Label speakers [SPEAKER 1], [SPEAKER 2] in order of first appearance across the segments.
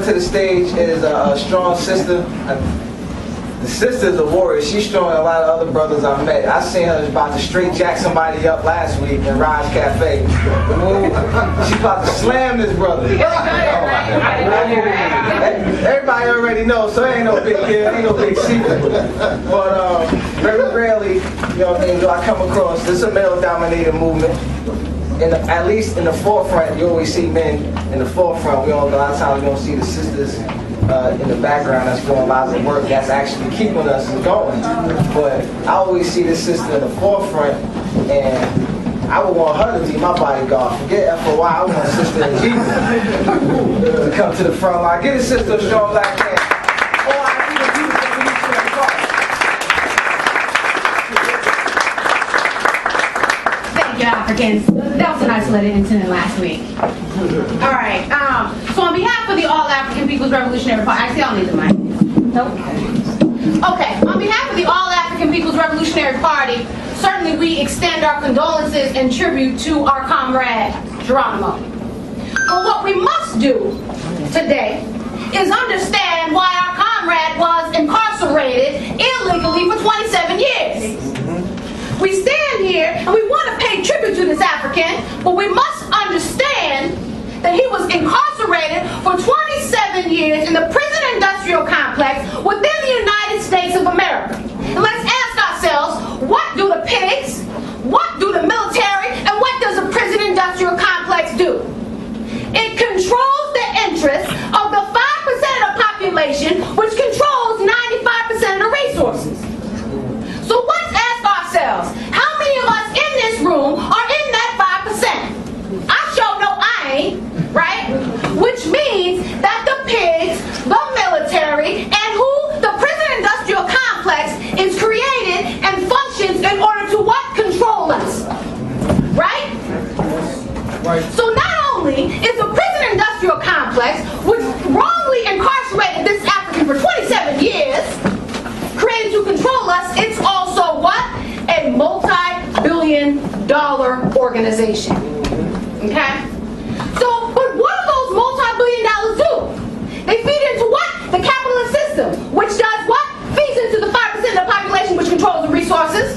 [SPEAKER 1] to the stage is a strong sister. The sister's a warrior. She's stronger than a lot of other brothers I've met. I seen her about to straight jack somebody up last week in Raj Cafe. She's about to slam this brother. Everybody already knows, so it ain't no big deal, ain't no big secret. But very rarely, you know what I mean, do I come across, this is a male-dominated movement. At least in the forefront, you always see men in the forefront. A lot of times we don't see the sisters in the background that's doing a lot of the work that's actually keeping us going. But I always see this sister in the forefront, and I would want her to be my bodyguard. Forget FOI, I want Sister Mjiba to come to the front line. Get a sister a strong black man.
[SPEAKER 2] Africans. That was an isolated incident last week. All right. So on behalf of the All African People's Revolutionary Party, I see I don't need the mic. Nope. Okay. On behalf of the All African People's Revolutionary Party, certainly we extend our condolences and tribute to our comrade Geronimo. But what we must do today is understand why our comrade was incarcerated illegally for 27 years. We stand here and we want to pay tribute to this African, but we must understand that he was incarcerated for 27 years in the prison industrial complex within the United States of America. And let's ask ourselves, what do the pigs, what do the military, and what does the prison industrial complex do? It controls the interests of the 5% of the population, which controls 95% of the resources. So let's ask ourselves, how many of us in this room are in that 5%? I sure know I ain't, right? Which means that the pigs, the military, and who the prison industrial complex is created and functions in order to what? Control us. Right? Right. So not only is the prison industrial complex, which wrongly incarcerated this African for 27 years, created to control us, it's also what? A multi-billion-dollar organization. Okay? So, but what do those multi-billion dollars do? They feed into what? The capitalist system, which does what? Feeds into the 5% of the population, which controls the resources.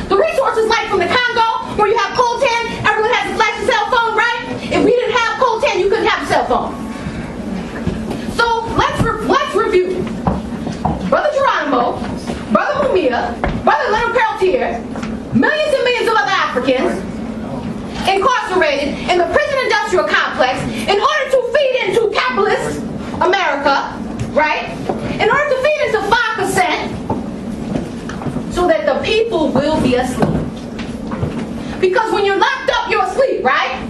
[SPEAKER 2] The resources like from the Congo, where you have coltan, everyone has a flash cell phone, right? If we didn't have coltan, you couldn't have a cell phone. So, let's review. Brother Geronimo, Brother Mjiba, Brother Leonard Peltier, millions and millions of other Africans incarcerated in the prison industrial complex in order to feed into capitalist America, right? In order to feed into 5%, so that the people will be asleep. Because when you're locked up, you're asleep, right?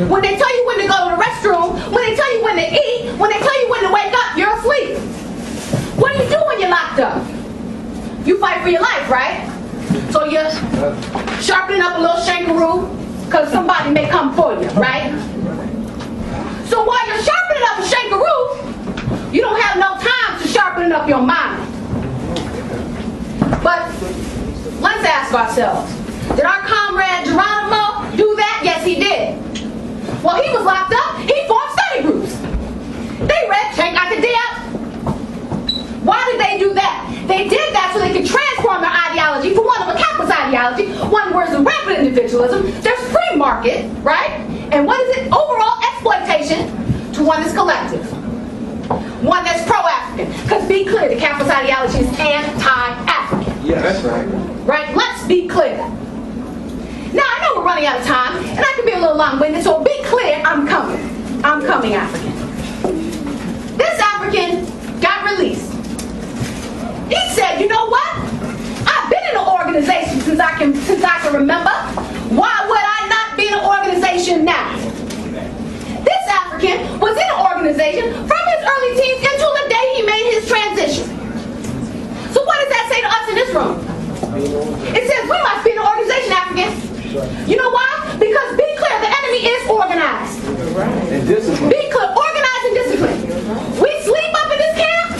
[SPEAKER 2] When they tell you when to go to the restroom, when they tell you when to eat, when they tell you when to wake up, you're asleep. What do you do when you're locked up? You fight for your life, right? So you're sharpening up a little shankaroo because somebody may come for you, right? So while you're sharpening up a shankaroo, you don't have no time to sharpen up your mind. But let's ask ourselves, did our comrade Geronimo do that? Yes, he did. While he was locked up, he formed study groups. They read Check Out the Death. Why did they do that? They did that so they could transform their ideology from one of a capitalist ideology, one where it's rampant individualism, there's free market, right? And what is it? Overall exploitation, to one that's collective. One that's pro-African. Because be clear, the capitalist ideology is anti-African.
[SPEAKER 1] Yeah, that's right.
[SPEAKER 2] Right? Let's be clear. Now, I know we're running out of time, and I can be a little long-winded, so be clear, I'm coming. I'm coming, African. This African got released. He said, you know what? I've been in an organization since I can remember. Why would I not be in an organization now? This African was in an organization from his early teens until the day he made his transition. So what does that say to us in this room? It says we must be in an organization, African. You know why? Because be clear, the enemy is organized.
[SPEAKER 1] And discipline.
[SPEAKER 2] Be clear, organized and disciplined. We sleep up in this camp.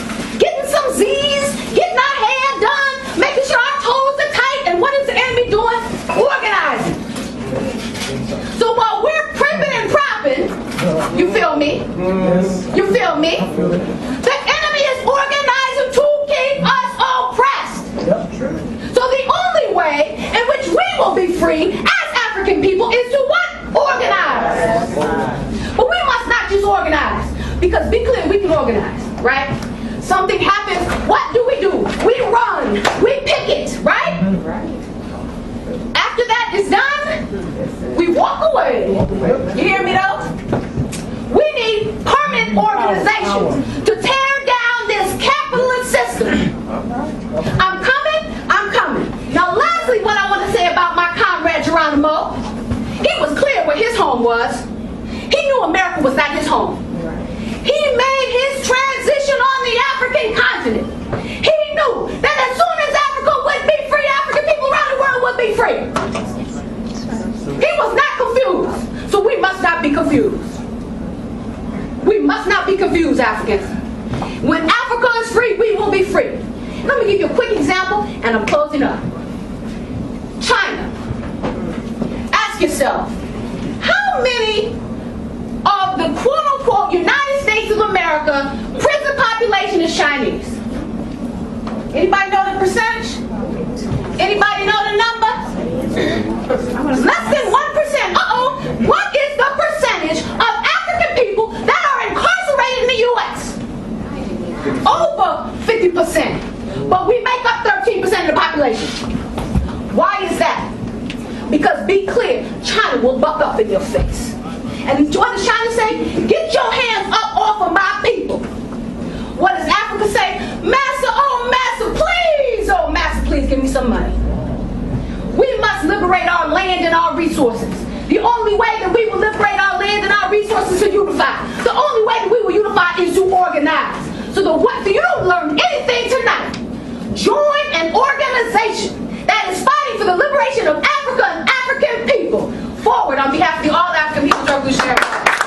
[SPEAKER 2] something happens, what do? We run, we picket, right? After that is done, we walk away. You hear me though? We need permanent organization to tear down this capitalist system. I'm coming. Now lastly, what I want to say about my comrade Geronimo, he was clear where his home was. He knew America was not his home. He made his transition on the African continent. He knew that as soon as Africa would be free, African people around the world would be free. He was not confused. So we must not be confused. We must not be confused, Africans. When Africa is free, we will be free. Let me give you a quick example, and I'm closing up. China. Ask yourself, how many of the quote-unquote United States of America prison population is Chinese? Anybody know the percentage? Anybody know the number? Less than 1%. Uh-oh. What is the percentage of African people that are incarcerated in the U.S.? Over 50%. But we make up 13% of the population. Why is that? Because be clear, China will buck up in your face. And what does China say? Get your hands up off of my people. What does Africa say? Master, oh master, please give me some money. We must liberate our land and our resources. The only way that we will liberate our land and our resources is to unify. The only way that we will unify is to organize. So you don't learn anything tonight. Join an organization that is fighting for the liberation of Africa and African people. Forward on behalf of the All African People's Revolutionary Party.